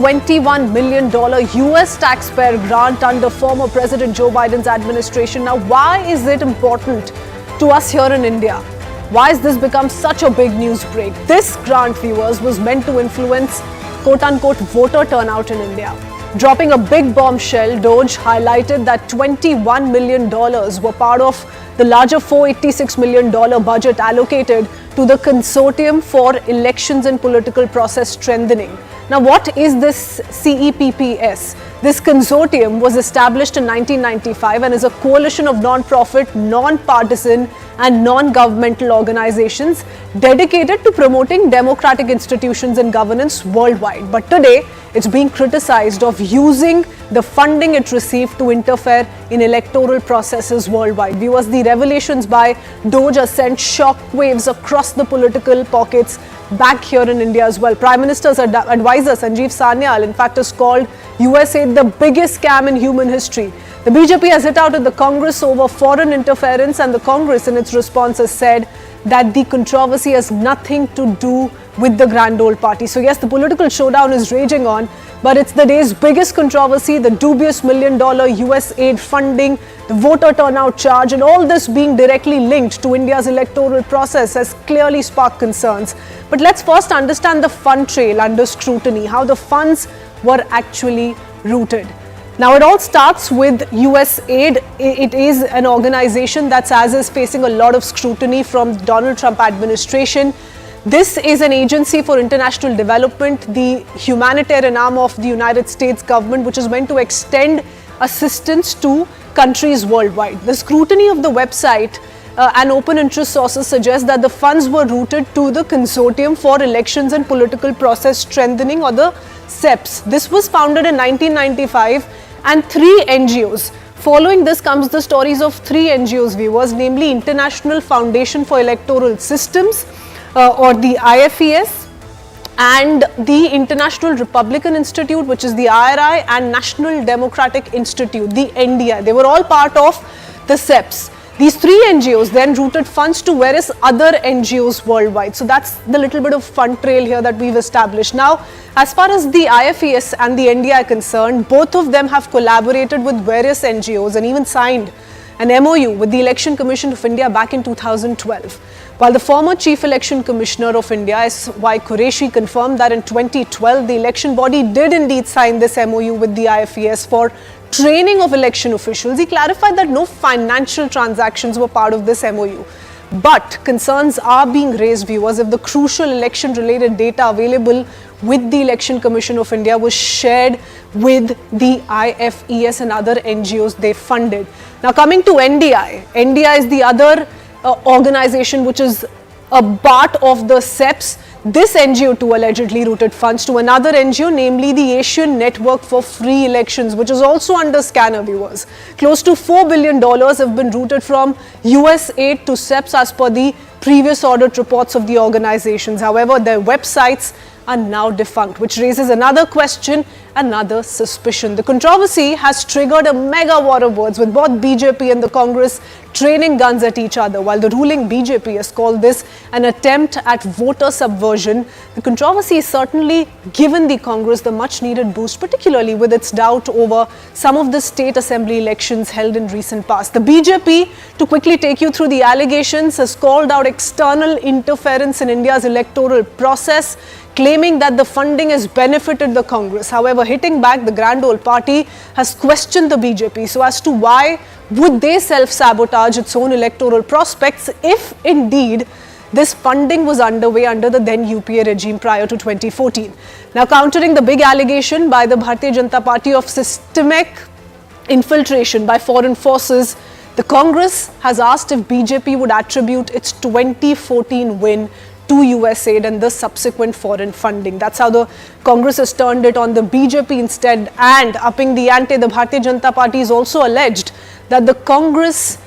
$21 million US taxpayer grant under former President Joe Biden's administration. Now, why is it important to us here in India? Why has this become such a big news break? This grant, viewers, was meant to influence quote-unquote voter turnout in India. Dropping a big bombshell, DOGE highlighted that $21 million were part of the larger $486 million budget allocated to the Consortium for Elections and Political Process Strengthening. Now, what is this CEPPS? This consortium was established in 1995 and is a coalition of non-profit, non-partisan and non-governmental organizations dedicated to promoting democratic institutions and governance worldwide. But today, it's being criticized of using the funding it received to interfere in electoral processes worldwide. Viewers, the revelations by DOGE have sent shockwaves across the political pockets back here in India as well. Prime Minister's advisor Sanjeev Sanyal, in fact, has called USAID the biggest scam in human history. The BJP has hit out at the Congress over foreign interference, and the Congress in its response has said that the controversy has nothing to do with the grand old party. So yes, the political showdown is raging on, but it's the day's biggest controversy, the dubious $1 million USAID funding, the voter turnout charge, and all this being directly linked to India's electoral process has clearly sparked concerns. But let's first understand the fund trail under scrutiny, how the funds were actually routed. Now, it all starts with USAID. It is an organization that's as is facing a lot of scrutiny from the Donald Trump administration. This is an agency for international development, the humanitarian arm of the United States government, which is meant to extend assistance to countries worldwide. The scrutiny of the website and open interest sources suggest that the funds were routed to the Consortium for Elections and Political Process Strengthening, or the CEPS. This was founded in 1995 and 3 NGOs. Following this comes the stories of 3 NGOs, viewers, namely International Foundation for Electoral Systems, or the IFES, and the International Republican Institute, which is the IRI, and National Democratic Institute, the NDI. They were all part of the CEPS. These 3 NGOs then routed funds to various other NGOs worldwide. So that's the little bit of fund trail here that we've established. Now, as far as the IFES and the NDI are concerned, both of them have collaborated with various NGOs and even signed an MOU with the Election Commission of India back in 2012. While the former Chief Election Commissioner of India, S.Y. Qureshi, confirmed that in 2012, the election body did indeed sign this MOU with the IFES for training of election officials, he clarified that no financial transactions were part of this MOU. But concerns are being raised, viewers, if the crucial election-related data available with the Election Commission of India was shared with the IFES and other NGOs they funded. Now, coming to NDI, NDI is the other organization which is a part of the CEPS. This NGO too allegedly routed funds to another NGO, namely the Asian Network for Free Elections, which is also under scanner, viewers. Close to $4 billion have been routed from USAID to CEPS as per the previous audit reports of the organizations. However, their websites are now defunct, which raises another question, another suspicion. The controversy has triggered a mega war of words, with both BJP and the Congress training guns at each other. While the ruling BJP has called this an attempt at voter subversion, the controversy has certainly given the Congress the much needed boost, particularly with its doubt over some of the state assembly elections held in recent past. The BJP, to quickly take you through the allegations, has called out external interference in India's electoral process, claiming that the funding has benefited the Congress. However, hitting back, the grand old party has questioned the BJP so as to why would they self-sabotage its own electoral prospects if indeed this funding was underway under the then UPA regime prior to 2014. Now, countering the big allegation by the Bharatiya Janata Party of systemic infiltration by foreign forces, the Congress has asked if BJP would attribute its 2014 win to USAID and the subsequent foreign funding. That's how the Congress has turned it on the BJP instead. And upping the ante, the Bharatiya Janata Party is also alleged that the Congress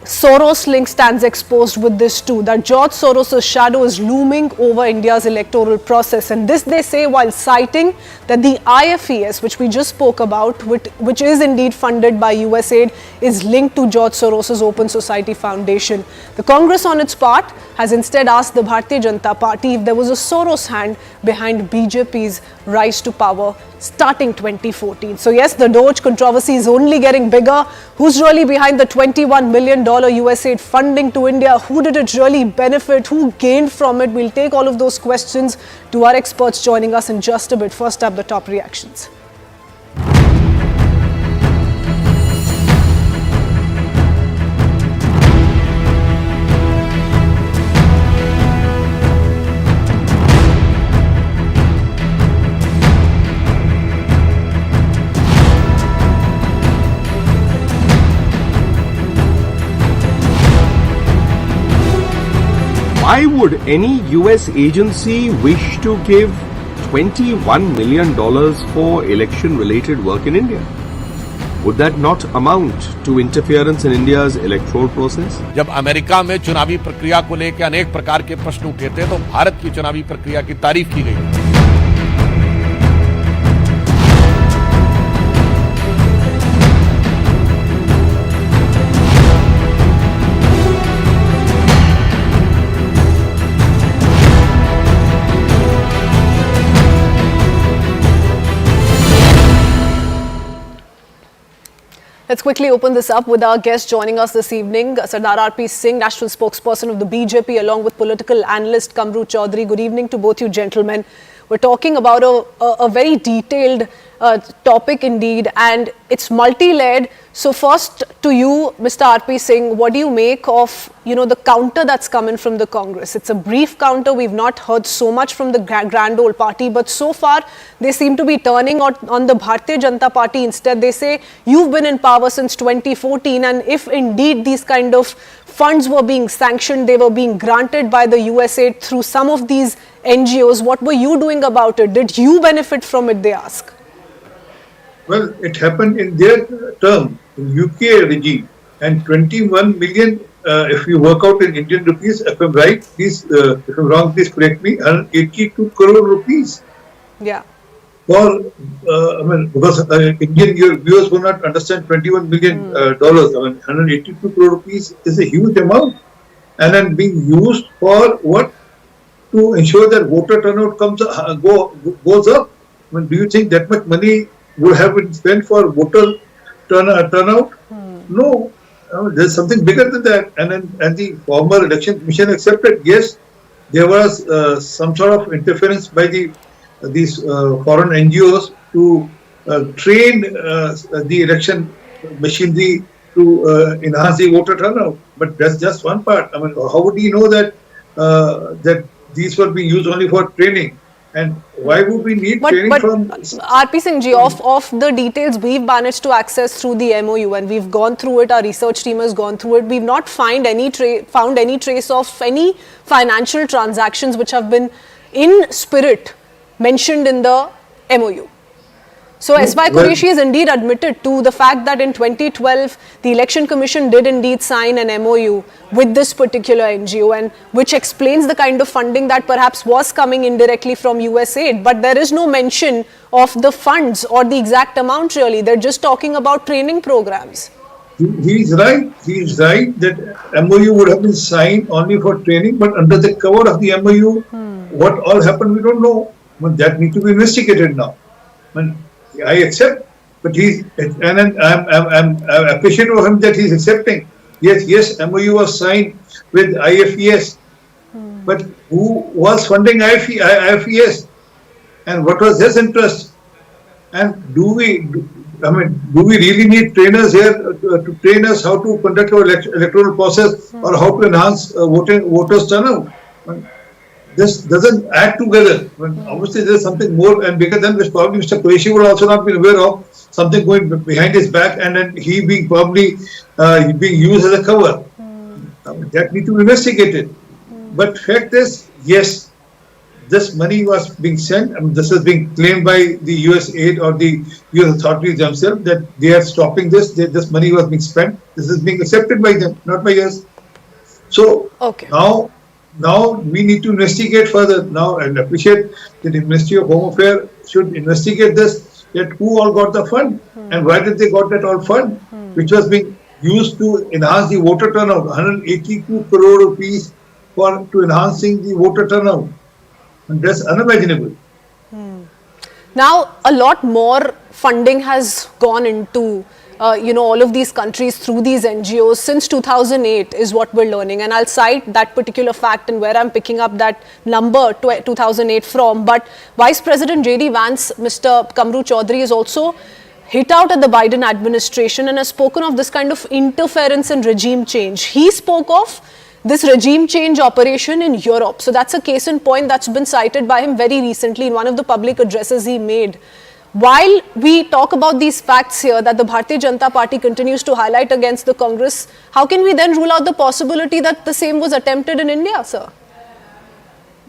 Soros link stands exposed with this too, that George Soros' shadow is looming over India's electoral process. And this they say while citing that the IFES, which we just spoke about, which is indeed funded by USAID, is linked to George Soros' Open Society Foundation. The Congress on its part has instead asked the Bharatiya Janata Party if there was a Soros hand behind BJP's rise to power starting 2014. So yes, the DOGE controversy is only getting bigger. Who's really behind the $21 million USAID funding to India? Who did it really benefit? Who gained from it? We'll take all of those questions to our experts joining us in just a bit. First up, the top reactions. Why would any US agency wish to give $21 million for election-related work in India? Would that not amount to interference in India's electoral process? जब America में चुनावी प्रक्रिया को लेकर अनेक प्रकार के प्रश्न उठे थे तो भारत की चुनावी प्रक्रिया की तारीफ की गई। Let's quickly open this up with our guest joining us this evening, Sardar R.P. Singh, national spokesperson of the BJP, along with political analyst Kamru Chaudhary. Good evening to both you gentlemen. We're talking about a very detailed topic indeed, and it's multi-layered. So first to you, Mr. R.P. Singh, what do you make of, the counter that's coming from the Congress? It's a brief counter. We've not heard so much from the grand old party, but so far they seem to be turning on the Bharatiya Janata Party. Instead, they say, you've been in power since 2014, and if indeed these kind of funds were being sanctioned, they were being granted by the USAID through some of these NGOs, what were you doing about it? Did you benefit from it, they ask? Well, it happened in their term, in UK regime, and 21 million, if you work out in Indian rupees, if I'm right, please, if I'm wrong, please correct me, 182 crore rupees. Yeah. For, because Indian viewers will not understand $21 million. 182 crore rupees is a huge amount, and then being used for what? To ensure that voter turnout goes up. Do you think that much money would have been spent for voter turnout? No, there's something bigger than that. And the former election commission accepted. Yes, there was some sort of interference by these foreign NGOs to train the election machinery to enhance the voter turnout. But that's just one part. How would you know that that these were being used only for training? And why would we need training from... RP Singh ji, of the details we've managed to access through the MOU, and we've gone through it, our research team has gone through it, we've not found any trace of any financial transactions which have been in spirit mentioned in the MOU. So S.Y. Qureshi has indeed admitted to the fact that in 2012, the Election Commission did indeed sign an MOU with this particular NGO, and which explains the kind of funding that perhaps was coming indirectly from USAID. But there is no mention of the funds or the exact amount really. They're just talking about training programs. He's right. He's right that MOU would have been signed only for training, but under the cover of the MOU, what all happened, we don't know. That needs to be investigated now. I accept, but I'm appreciative of him that he's accepting. Yes, MOU was signed with IFES, but who was funding IFES, and what was his interest? And do we really need trainers here to train us how to conduct our electoral process or how to enhance voters' turnout? This doesn't add together. Obviously, there's something more and bigger than which probably Mr. Qureshi would also not be aware of, something going behind his back, and then he being probably being used as a cover. That needs to be investigated. But fact is, yes, this money was being sent, this is being claimed by the USAID or the US authorities themselves that they are stopping this, this money was being spent. This is being accepted by them, not by us. So now we need to investigate further now and appreciate that the Ministry of Home Affairs should investigate this, that who all got the fund and why did they got that all fund, which was being used to enhance the voter turnout, 182 crore rupees to enhancing the voter turnout. And that's unimaginable. Now, a lot more funding has gone into all of these countries through these NGOs since 2008 is what we're learning. And I'll cite that particular fact and where I'm picking up that number 2008 from. But Vice President J.D. Vance, Mr. Kamru Chaudhary, is also hit out at the Biden administration and has spoken of this kind of interference in regime change. He spoke of this regime change operation in Europe. So that's a case in point that's been cited by him very recently in one of the public addresses he made. While we talk about these facts here that the Bharatiya Janata Party continues to highlight against the Congress, how can we then rule out the possibility that the same was attempted in India, sir?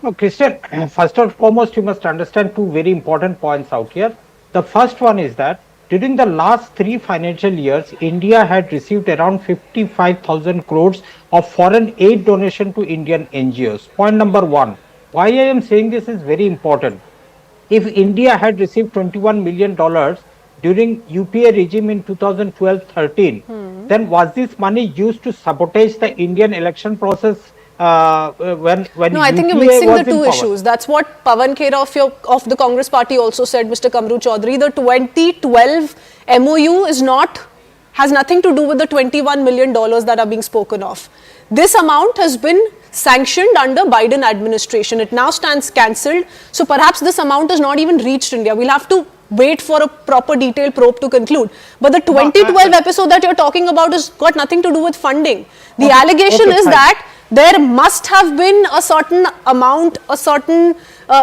No, Christian, first and foremost, you must understand two very important points out here. The first one is that during the last 3 financial years, India had received around 55,000 crores of foreign aid donation to Indian NGOs. Point number one. Why I am saying this is very important. If India had received $21 million during UPA regime in 2012-13, then was this money used to sabotage the Indian election process when No, I think you're mixing the two issues. That's what Pawan Khera of the Congress party also said, Mr. Kamru Chaudhary. The 2012 MOU has nothing to do with the $21 million that are being spoken of. This amount has been sanctioned under Biden administration. It now stands cancelled. So perhaps this amount has not even reached India. We'll have to wait for a proper detailed probe to conclude. But the 2012 episode that you're talking about has got nothing to do with funding. The allegation is that there must have been a certain amount, a certain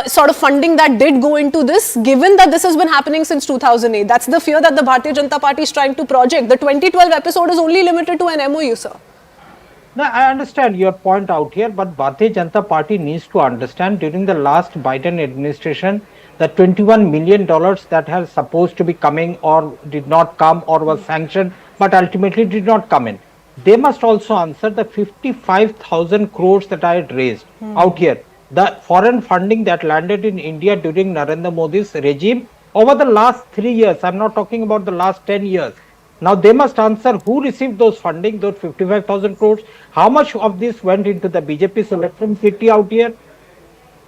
sort of funding that did go into this, given that this has been happening since 2008. That's the fear that the Bharatiya Janata Party is trying to project. The 2012 episode is only limited to an MOU, sir. No, I understand your point out here, but Bharatiya Janata Party needs to understand during the last Biden administration, the $21 million that has supposed to be coming or did not come or was sanctioned, but ultimately did not come in. They must also answer the 55,000 crores that I had raised out here. The foreign funding that landed in India during Narendra Modi's regime over the last 3 years. I'm not talking about the last 10 years. Now they must answer who received those funding, those 55,000 crores. How much of this went into the BJP selection kitty out here?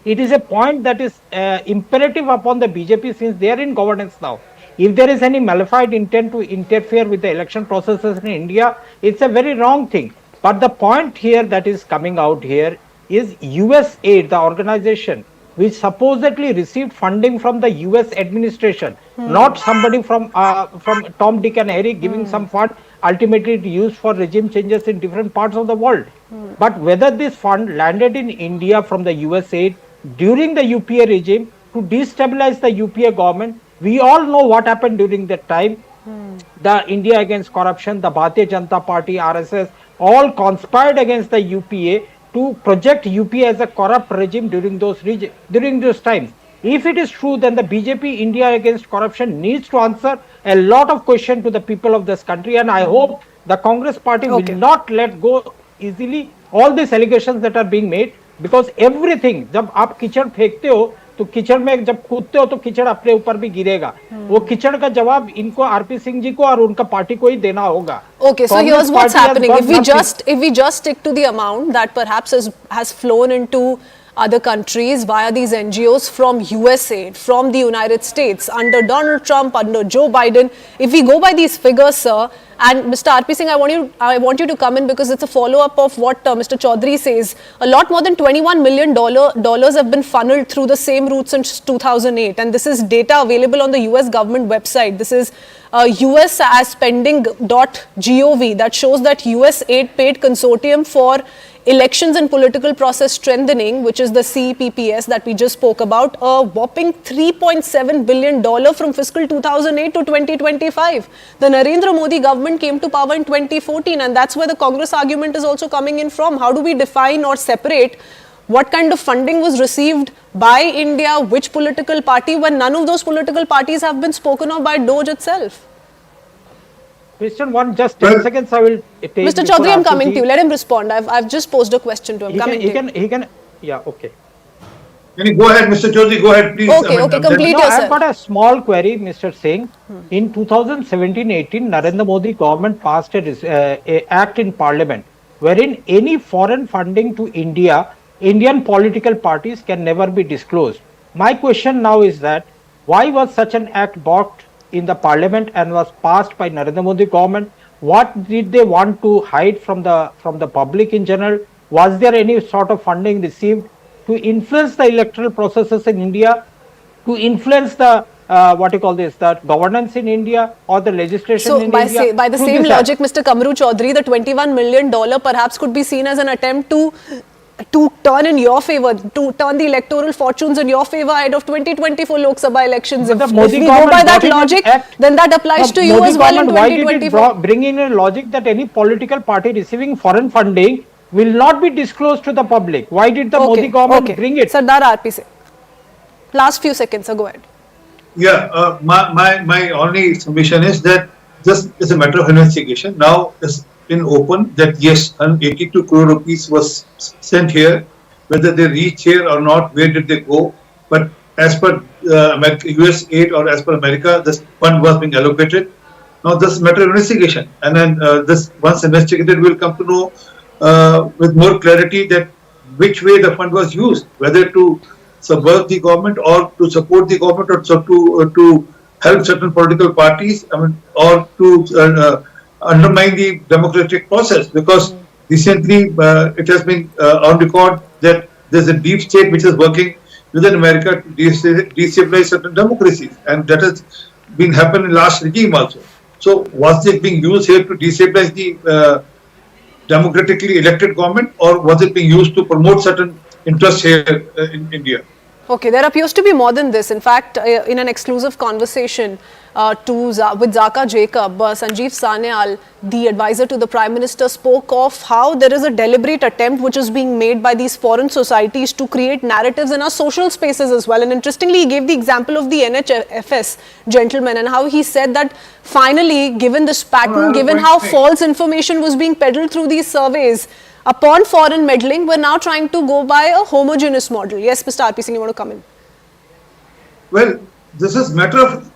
It is a point that is imperative upon the BJP since they are in governance now. If there is any malified intent to interfere with the election processes in India, it's a very wrong thing. But the point here that is coming out here is USAID, the organization which supposedly received funding from the US administration, not somebody from Tom, Dick and Harry giving some fund, ultimately used for regime changes in different parts of the world. But whether this fund landed in India from the USAID during the UPA regime to destabilize the UPA government, we all know what happened during that time. The India Against Corruption, the Bharatiya Janata Party, RSS, all conspired against the UPA to project UPA as a corrupt regime during those times. If it is true, then the BJP India Against Corruption needs to answer a lot of questions to the people of this country, and I hope the Congress party will not let go easily all these allegations that are being made, because everything, जब आप कीचड़ फेंकते हो तो कीचड़ में जब कूदते हो तो कीचड़ अपने ऊपर भी गिरेगा. वो कीचड़ का जवाब इनको आरपी सिंह जी को और उनका पार्टी को ही देना होगा. Okay, so here's what's happening. If we just stick to the amount that perhaps has flown into other countries via these NGOs from USAID, from the United States, under Donald Trump, under Joe Biden, if we go by these figures, sir, and Mr. R.P. Singh, I want you to come in because it's a follow-up of what Mr. Chaudhary says. A lot more than $21 million have been funneled through the same route since 2008, and this is data available on the US government website. This is usspending.gov that shows that US aid paid consortium for elections and political process strengthening, which is the CPPS that we just spoke about, a whopping $3.7 billion from fiscal 2008 to 2025. The Narendra Modi government came to power in 2014, and that's where the Congress argument is also coming in from. How do we define or separate what kind of funding was received by India, which political party, when none of those political parties have been spoken of by DOGE itself? Question one, just 10 seconds I will take. Mr. Chaudhary, I'm coming to you. Let him respond. I've just posed a question to him. He can, yeah, okay. Can you go ahead, Mr. Chaudhary, go ahead, please. Okay, complete yourself. I've got a small query, Mr. Singh. In 2017-18, Narendra Modi government passed a act in Parliament wherein any foreign funding to India, Indian political parties can never be disclosed. My question now is that why was such an act brought in the Parliament and was passed by Narendra Modi government? What did they want to hide from the public in general? Was there any sort of funding received to influence the electoral processes in India, to influence the the governance in India or the legislation in India? So by the same logic, Mr. Kamru Chaudhary, the $21 million perhaps could be seen as an attempt to turn in your favor, to turn the electoral fortunes in your favor ahead of 2024 Lok Sabha elections. If we go by that logic, then that applies to you as well in 2024. Why did it bring in a logic that any political party receiving foreign funding will not be disclosed to the public? Why did the Modi government bring it? Sardar RP se. Last few seconds, go ahead. Yeah, my only submission is that this is a matter of investigation. Now it's been open that yes, 182 crore rupees was sent here. Whether they reach here or not, where did they go? But as per USAID or as per America, this fund was being allocated. Now this is a matter of investigation, and then this once investigated, we'll come to know with more clarity that which way the fund was used, whether to subvert the government or to support the government or to help certain political parties, or to undermine the democratic process. Because recently it has been on record that there's a deep state which is working within America to destabilize certain democracies, and that has been happening in last regime also. So was it being used here to destabilize the democratically elected government, or was it being used to promote certain interests here in India? Okay, there appears to be more than this. In fact, in an exclusive conversation with Zaka Jacob, Sanjeev Sanyal, the advisor to the Prime Minister, spoke of how there is a deliberate attempt which is being made by these foreign societies to create narratives in our social spaces as well. And interestingly, he gave the example of the NHFS gentleman and how he said that finally, given this pattern, given how false information was being peddled through these surveys, upon foreign meddling, we're now trying to go by a homogeneous model. Yes, Mr. RP Singh, you want to come in? Well, this is matter of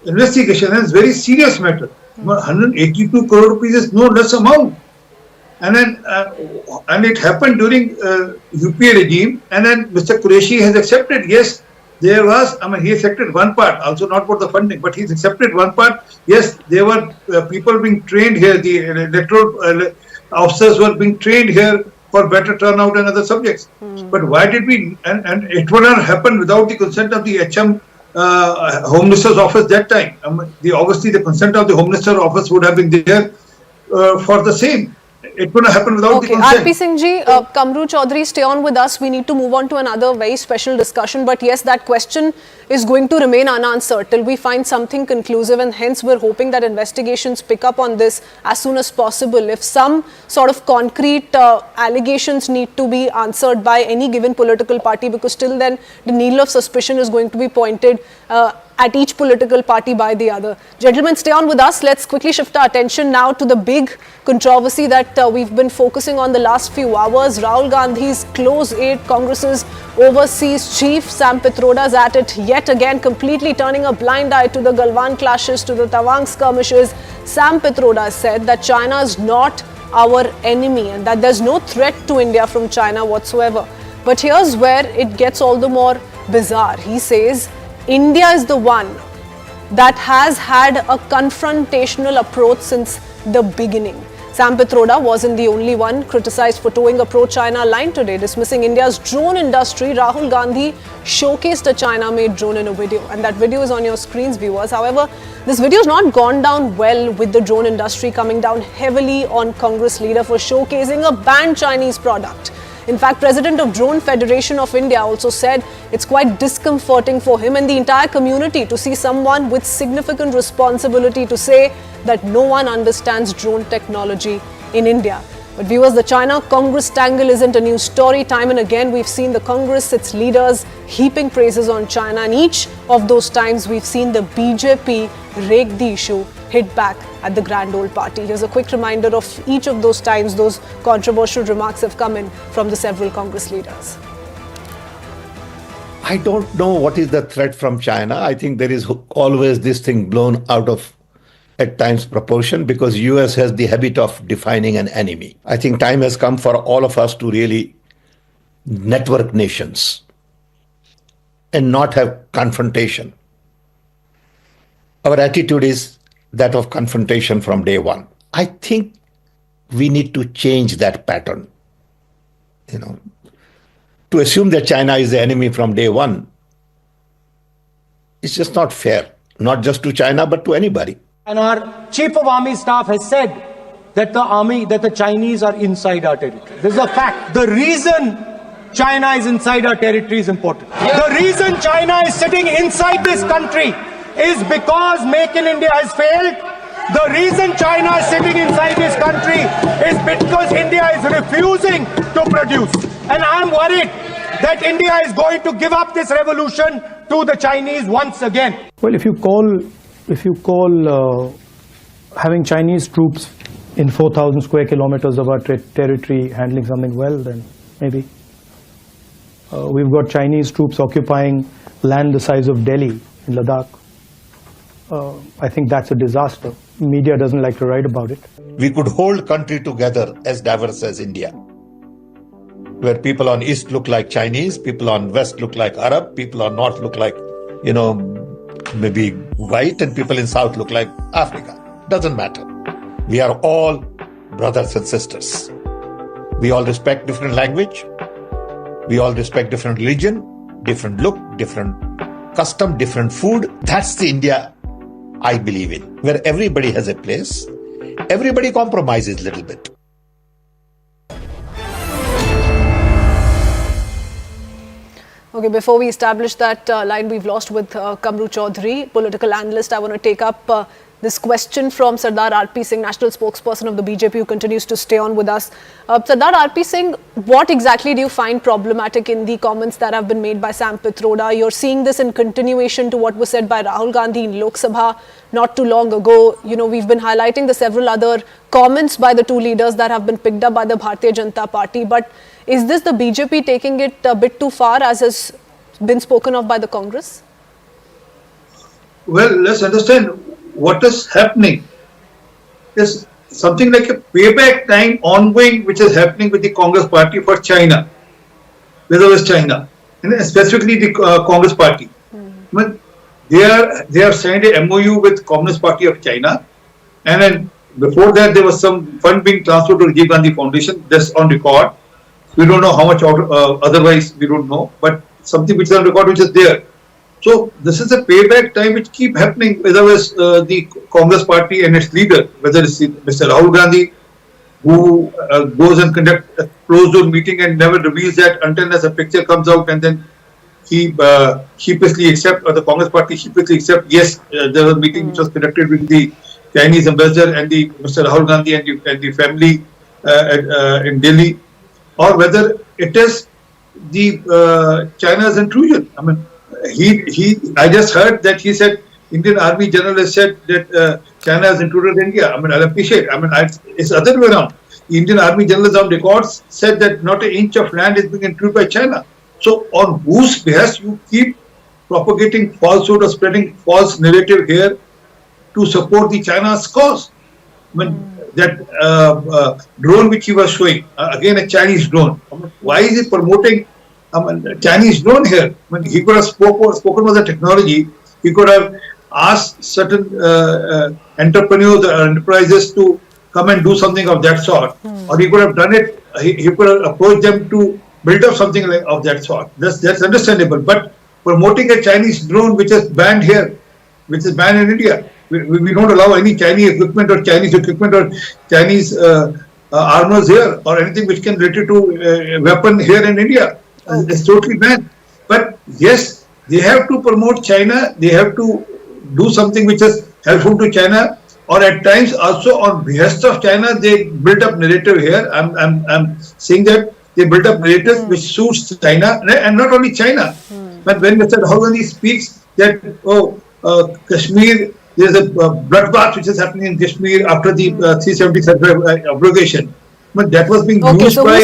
investigation, and it's very serious matter. 182 crore rupees is no less amount, and then and it happened during UPA regime, and then Mr. Qureshi has accepted. Yes, there was. He accepted one part, also not for the funding, but he's accepted one part. Yes, there were people being trained here. The electoral officers were being trained here for better turnout and other subjects. But why did we, and it would not happen without the consent of the HM Home Minister's office that time. Obviously the consent of the Home Minister's office would have been there for the same. It would not happen without the consent. RP Singh ji, Kamru Chaudhary, stay on with us. We need to move on to another very special discussion. But yes, that question is going to remain unanswered till we find something conclusive, and hence we're hoping that investigations pick up on this as soon as possible. If some sort of concrete allegations need to be answered by any given political party, because till then the needle of suspicion is going to be pointed at each political party by the other. Gentlemen, stay on with us. Let's quickly shift our attention now to the big controversy that we've been focusing on the last few hours. Rahul Gandhi's close aide, Congress's overseas chief, Sam Pitroda, is at it yet again, completely turning a blind eye to the Galwan clashes, to the Tawang skirmishes. Sam Pitroda said that China is not our enemy and that there's no threat to India from China whatsoever. But here's where it gets all the more bizarre. He says India is the one that has had a confrontational approach since the beginning. Sam Pitroda wasn't the only one criticized for towing a pro-China line today. Dismissing India's drone industry, Rahul Gandhi showcased a China-made drone in a video, and that video is on your screens, viewers. However, this video has not gone down well, with the drone industry coming down heavily on Congress leader for showcasing a banned Chinese product. In fact, President of Drone Federation of India also said it's quite discomforting for him and the entire community to see someone with significant responsibility to say that no one understands drone technology in India. But viewers, the China Congress tangle isn't a new story. Time and again, we've seen the Congress, its leaders heaping praises on China. And each of those times, we've seen the BJP rake the issue, hit back at the grand old party. Here's a quick reminder of each of those times those controversial remarks have come in from the several Congress leaders. I don't know what is the threat from China. I think there is always this thing blown out of at times proportion because US has the habit of defining an enemy. I think time has come for all of us to really network nations and not have confrontation. Our attitude is that of confrontation from day one. I think we need to change that pattern. To assume that China is the enemy from day one, it's just not fair, not just to China, but to anybody. And our Chief of Army Staff has said that the Chinese are inside our territory. This is a fact. The reason China is inside our territory is important. The reason China is sitting inside this country is because Make in India has failed. The reason China is sitting inside this country is because India is refusing to produce. And I'm worried that India is going to give up this revolution to the Chinese once again. Well, if you call having Chinese troops in 4,000 square kilometers of our territory handling something well, then maybe. We've got Chinese troops occupying land the size of Delhi in Ladakh. I think that's a disaster. Media doesn't like to write about it. We could hold country together as diverse as India, where people on East look like Chinese, people on West look like Arab, people on North look like, maybe white, and people in South look like Africa. Doesn't matter. We are all brothers and sisters. We all respect different language. We all respect different religion, different look, different custom, different food. That's the India I believe in, where everybody has a place. Everybody compromises a little bit. Okay, before we establish that line we've lost with Kamru Chaudhary, political analyst, I want to take up this question from Sardar R.P. Singh, national spokesperson of the BJP, who continues to stay on with us. Sardar R.P. Singh, what exactly do you find problematic in the comments that have been made by Sam Pitroda? You're seeing this in continuation to what was said by Rahul Gandhi in Lok Sabha not too long ago. We've been highlighting the several other comments by the two leaders that have been picked up by the Bharatiya Janata Party. But is this the BJP taking it a bit too far, as has been spoken of by the Congress? Well, let's understand what is happening. Is something like a payback time ongoing, which is happening with the Congress Party for China, with China, and specifically the Congress Party. But they have signed a MOU with Communist Party of China, and then before that there was some fund being transferred to Rajiv Gandhi Foundation. That's on record. We don't know how much otherwise we don't know, but something which is on record, which is there. So this is a payback time which keep happening, whether it's the Congress Party and its leader, whether it's Mr. Rahul Gandhi, who goes and conduct a closed-door meeting and never reveals that until as a picture comes out, and then he sheepishly accept, or the Congress Party sheepishly accept, yes, there was a meeting which was conducted with the Chinese ambassador and the Mr. Rahul Gandhi and the family in Delhi, or whether it is the China's intrusion. I mean, I just heard that he said Indian Army General has said that China has intruded India. I mean, I'll appreciate. I mean, it's the other way around. The Indian Army General on records said that not an inch of land is being intruded by China. So, on whose behest you keep propagating falsehood or spreading false narrative here to support the China's cause? I mean, that drone which he was showing, again a Chinese drone. I mean, why is he promoting Chinese drone here? I mean, he could have spoken about the technology. He could have asked certain entrepreneurs or enterprises to come and do something of that sort, or he could have done it. He could have approached them to build up something of that sort. That's understandable. But promoting a Chinese drone which is banned here, which is banned in India, we don't allow any Chinese equipment or Chinese armors here, or anything which can relate to weapon here in India. It's totally banned. But yes, they have to promote China. They have to do something which is helpful to China, or at times also on behest of China, they built up narrative here. I'm saying that they built up narratives which suits China, and not only China. But when Mr. Rahul Gandhi speaks that Kashmir, there's a bloodbath which is happening in Kashmir after the 370 abrogation. But that was being used so by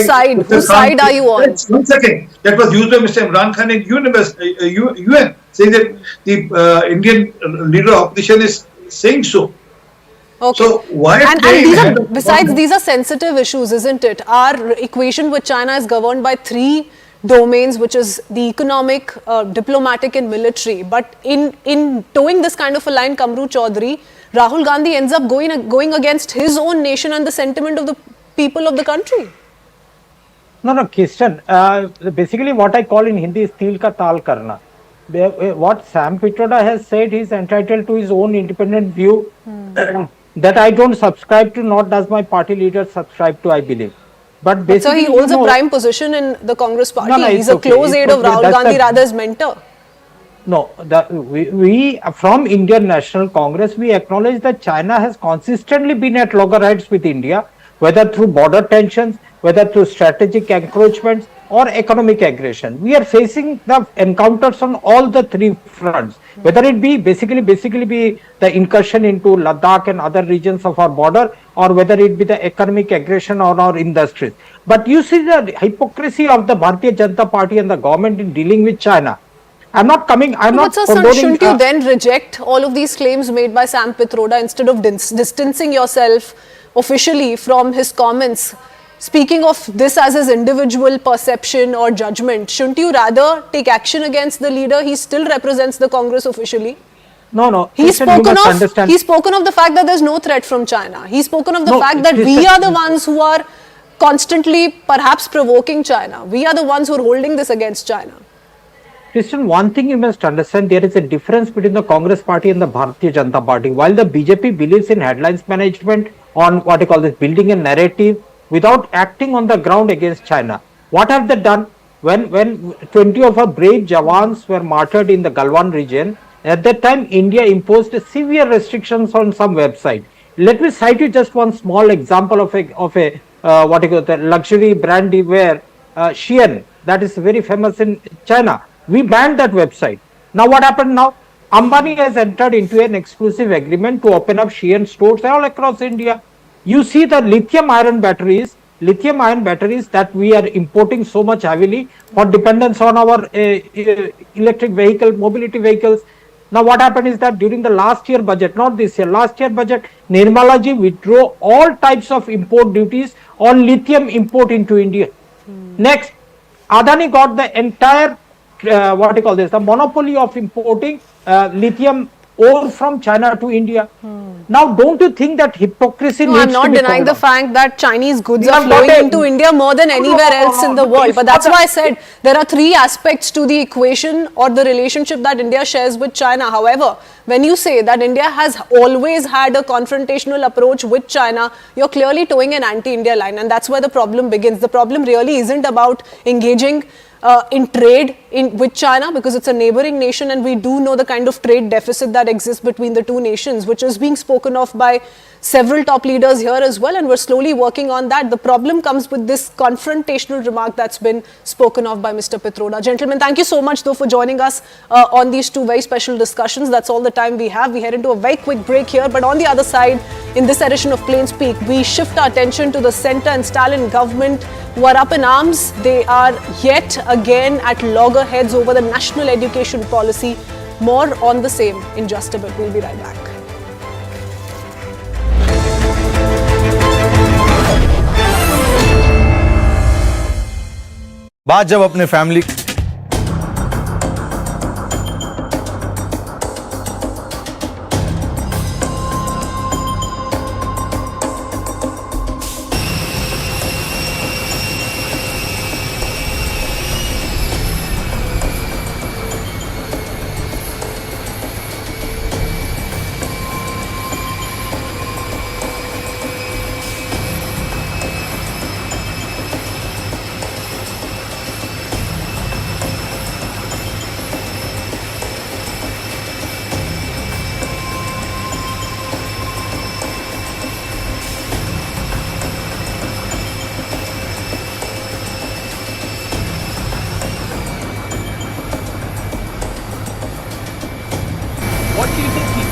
whose side are you on? 1 second. That was used by Mr. Imran Khan in UN, saying that the Indian leader of opposition is saying so. Okay. So why? And these are sensitive issues, isn't it? Our equation with China is governed by three domains, which is the economic, diplomatic, and military. But in towing this kind of a line, Kamru Chaudhary, Rahul Gandhi ends up going against his own nation and the sentiment of the people of the country. No, Christian. Basically, what I call in Hindi is til ka tal karna. What Sam Pitroda has said, he is entitled to his own independent view that I don't subscribe to, nor does my party leader subscribe to, I believe. But basically, he holds a prime position in the Congress party. No, he's a close aide of Rahul Gandhi, rather his mentor. No, we from Indian National Congress, we acknowledge that China has consistently been at loggerheads with India, whether through border tensions, whether through strategic encroachments or economic aggression. We are facing the encounters on all the three fronts, whether it be basically be the incursion into Ladakh and other regions of our border, or whether it be the economic aggression on our industries. But you see the hypocrisy of the Bharatiya Janata Party and the government in dealing with China. Shouldn't you then reject all of these claims made by Sam Pitroda instead of distancing yourself officially from his comments? Speaking of this as his individual perception or judgment, shouldn't you rather take action against the leader? He still represents the Congress officially. No. He's spoken of the fact that there's no threat from China. He's spoken of the fact that we are the ones who are constantly perhaps provoking China. We are the ones who are holding this against China. Christian, one thing you must understand, there is a difference between the Congress party and the Bharatiya Janata Party. While the BJP believes in headlines management, on what you call this, building a narrative without acting on the ground against China. What have they done? When 20 of our brave Jawans were martyred in the Galwan region, at that time India imposed severe restrictions on some website. Let me cite you just one small example of a what you call the luxury brand wear, Shein, that is very famous in China. We banned that website. Now what happened now? Ambani has entered into an exclusive agreement to open up Shein stores all across India. You see the lithium ion batteries that we are importing so much heavily for dependence on our electric vehicle, mobility vehicles. Now what happened is that during the last year budget, not this year, last year budget, Nirmala ji withdrew all types of import duties on lithium import into India. Next, Adani got the entire, the monopoly of importing lithium ore from China to India. Now, don't you think that hypocrisy needs to be I'm not denying the fact that Chinese goods are flowing into India more than anywhere else in the world. But that's why I said there are three aspects to the equation or the relationship that India shares with China. However, when you say that India has always had a confrontational approach with China, you're clearly towing an anti-India line. And that's where the problem begins. The problem really isn't about engaging in trade with China, because it's a neighboring nation, and we do know the kind of trade deficit that exists between the two nations, which is being spoken of by several top leaders here as well, and we're slowly working on that. The problem comes with this confrontational remark that's been spoken of by Mr. Pitroda. Gentlemen, thank you so much though for joining us on these two very special discussions. That's all the time we have. We head into a very quick break here, but on the other side, in this edition of Plain Speak, we shift our attention to the centre and Stalin government, who are up in arms. They are yet again at loggerheads over the national education policy. More on the same in just a bit. We'll be right back. बात जब अपने family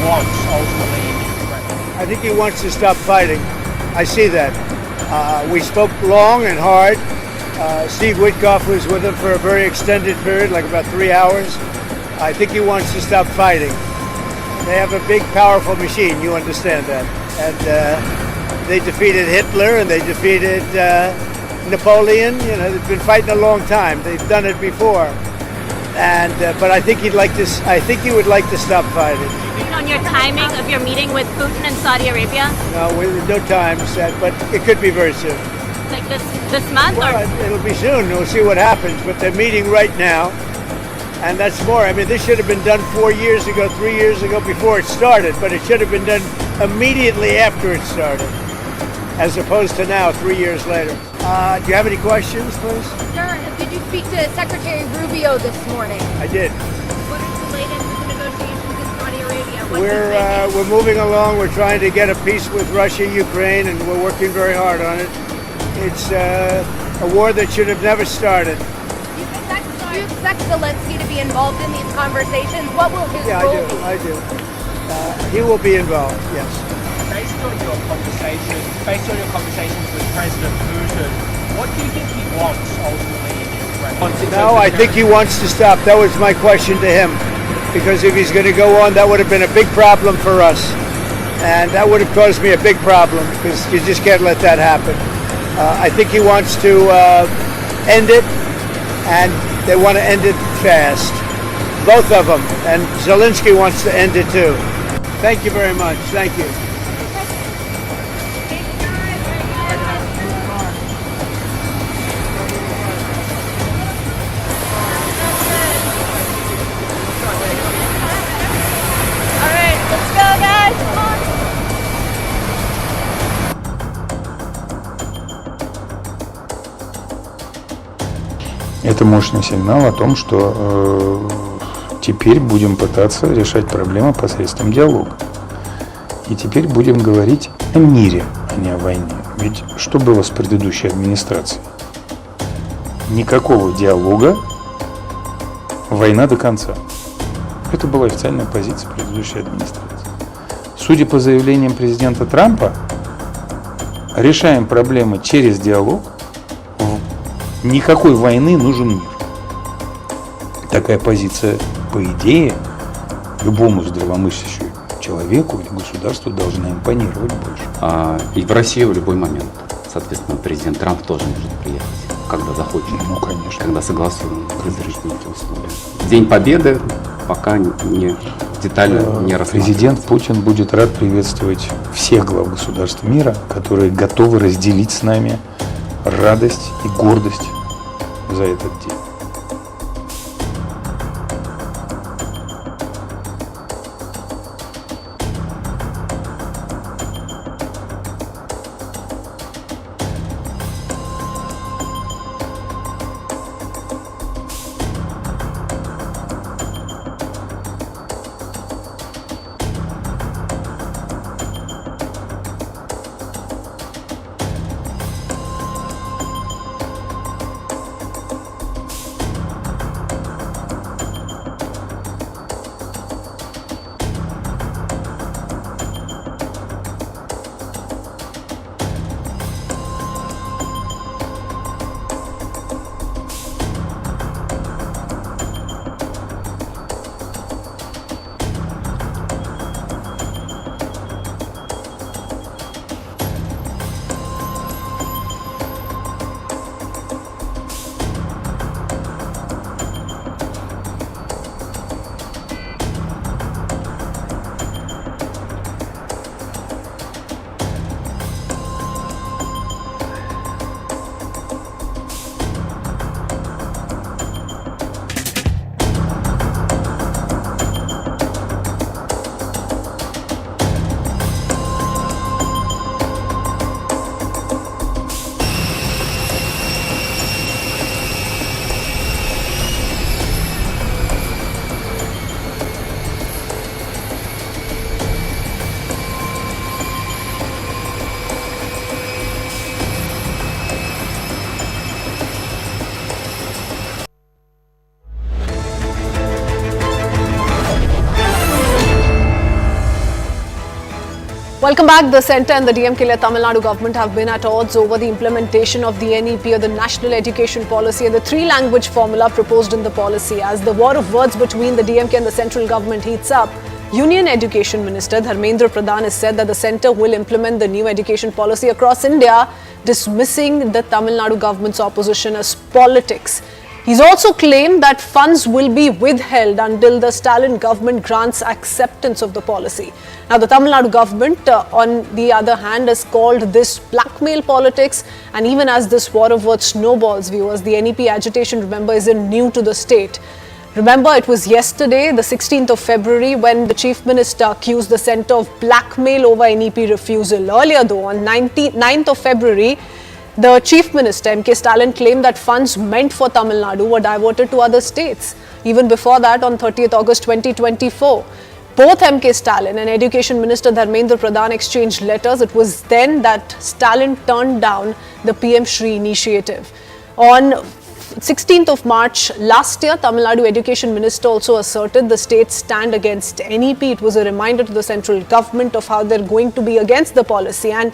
wants ultimately in Ukraine? I think he wants to stop fighting. I see that. We spoke long and hard. Steve Witkoff was with him for a very extended period, like about 3 hours. I think he wants to stop fighting. They have a big, powerful machine. You understand that. And they defeated Hitler and they defeated Napoleon. You know, they've been fighting a long time. They've done it before. And but I think he'd like to. I think he would like to stop fighting. On your timing of your meeting with Putin in Saudi Arabia? No, no time set, but it could be very soon. Like this month? Well, it'll be soon. We'll see what happens. But they're meeting right now, and that's more. I mean, this should have been done 4 years ago, 3 years ago, before it started. But it should have been done immediately after it started, as opposed to now, 3 years later. Do you have any questions, please? Sure. Did you speak to Secretary Rubio this morning? I did. What is the latest with the negotiations in Saudi Arabia? We're moving along. We're trying to get a peace with Russia, Ukraine, and we're working very hard on it. It's a war that should have never started. Do you expect Zelensky to be involved in these conversations? What will his role be? I do. He will be involved, yes. Based on your conversations with President Putin, what do you think he wants ultimately in Ukraine? No, I think he wants to stop. That was my question to him. Because if he's going to go on, that would have been a big problem for us. And that would have caused me a big problem, because you just can't let that happen. I think he wants to end it, and they want to end it fast. Both of them. And Zelensky wants to end it too. Thank you very much. Thank you. Это мощный сигнал о том, что теперь будем пытаться решать проблемы посредством диалога. И теперь будем говорить о мире, а не о войне. Ведь что было с предыдущей администрацией? Никакого диалога, война до конца. Это была официальная позиция предыдущей администрации. Судя по заявлениям президента Трампа, решаем проблемы через диалог. Никакой войны, нужен мир. Такая позиция, по идее, любому здравомыслящему человеку или государству должна импонировать больше. И в Россию в любой момент. Соответственно, президент Трамп тоже может приехать, когда захочет. Ну, конечно. Когда согласуем разрешительные условия. День Победы пока не детально не рассматривается. Президент Путин будет рад приветствовать всех глав государств мира, которые готовы разделить с нами радость и гордость за этот день. Welcome back. The centre and the DMK-led Tamil Nadu government have been at odds over the implementation of the NEP, or the National Education Policy, and the three-language formula proposed in the policy. As the war of words between the DMK and the central government heats up, Union Education Minister Dharmendra Pradhan has said that the centre will implement the new education policy across India, dismissing the Tamil Nadu government's opposition as politics. He's also claimed that funds will be withheld until the Stalin government grants acceptance of the policy. Now, the Tamil Nadu government, on the other hand, has called this blackmail politics, and even as this war of words snowballs, viewers, the NEP agitation, remember, isn't new to the state. Remember, it was yesterday, the 16th of February, when the Chief Minister accused the centre of blackmail over NEP refusal. Earlier, though, on 9th of February, the Chief Minister, M.K. Stalin, claimed that funds meant for Tamil Nadu were diverted to other states. Even before that, on 30th August 2024, both M.K. Stalin and Education Minister Dharmendra Pradhan exchanged letters. It was then that Stalin turned down the PM Shri initiative. On 16th of March last year, Tamil Nadu Education Minister also asserted the state's stand against NEP. It was a reminder to the central government of how they're going to be against the policy. And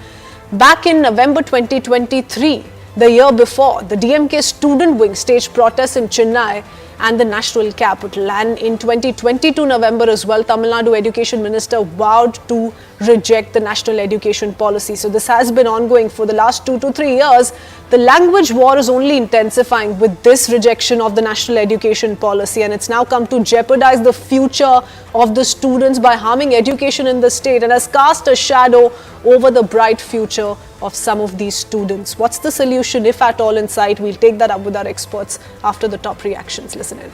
back in November 2023, the year before, the DMK student wing staged protests in Chennai and the national capital. And in 2022 November as well, Tamil Nadu Education Minister vowed to reject the national education policy. So this has been ongoing for the last 2 to 3 years. The language war is only intensifying with this rejection of the national education policy, and it's now come to jeopardize the future of the students by harming education in the state, and has cast a shadow over the bright future of some of these students. What's the solution, if at all, in sight? We'll take that up with our experts after the top reactions. Listen in.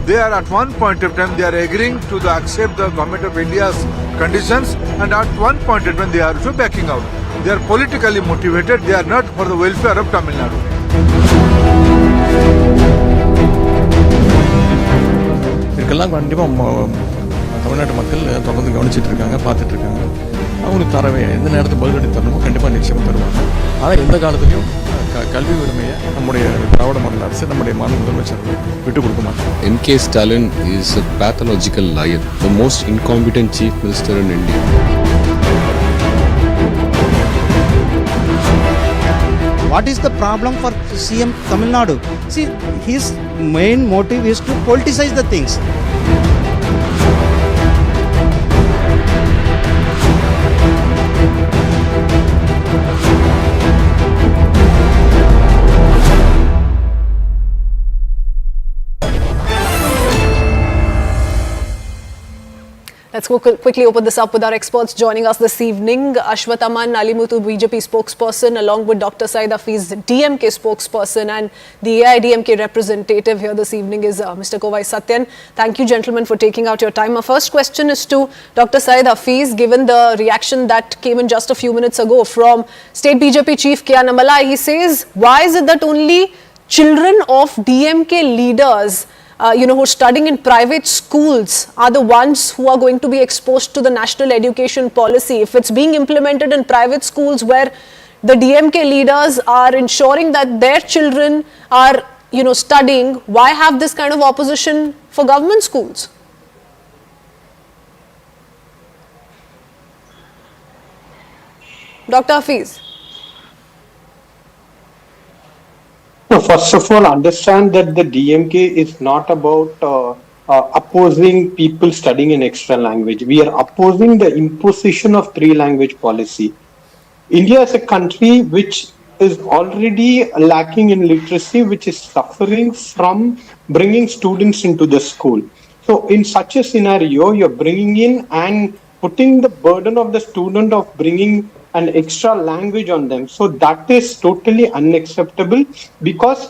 They are at one point of time they are agreeing to accept the government of India's conditions, and at one point of time they are also backing out. They are politically motivated. They are not for the welfare of Tamil Nadu. இதுக்கெல்லாம் கண்டிப்பாக தமிழ்நாட்டு மக்கள் தொடர்ந்து கவனிச்சிட்டு இருக்காங்க, பார்த்துட்டு இருக்காங்க. அவங்களுக்கு தரவே எந்த நேரத்தில் பதிலடி தரணுமோ கண்டிப்பாக நிச்சயமாக தருவாங்க. ஆனால் எந்த காலத்துலையும் கல்வி உரிமையை நம்முடைய திராவிட மாடல் அரசு, நம்முடைய மாநில முதலமைச்சர் விட்டு கொடுக்க மாட்டாங்க. M.K. Stalin is a pathological liar, the most incompetent chief minister in India. What is the problem for CM Tamil Nadu? See, his main motive is to politicize the things. Let's quickly open this up with our experts joining us this evening. Ashwathaman Alimuthu, BJP spokesperson, along with Dr. Said Hafiz, DMK spokesperson, and the AIDMK representative here this evening is Mr. Kovai Satyan. Thank you, gentlemen, for taking out your time. My first question is to Dr. Said Hafiz. Given the reaction that came in just a few minutes ago from State BJP Chief K. Annamalai, he says, why is it that only children of DMK leaders who are studying in private schools are the ones who are going to be exposed to the national education policy? If it's being implemented in private schools where the DMK leaders are ensuring that their children are, studying, why have this kind of opposition for government schools? Dr. Hafiz. First of all, understand that the DMK is not about opposing people studying an extra language. We are opposing the imposition of three-language policy. India is a country which is already lacking in literacy, which is suffering from bringing students into the school. So in such a scenario, you're bringing in and putting the burden of the student of bringing an extra language on them. So that is totally unacceptable, because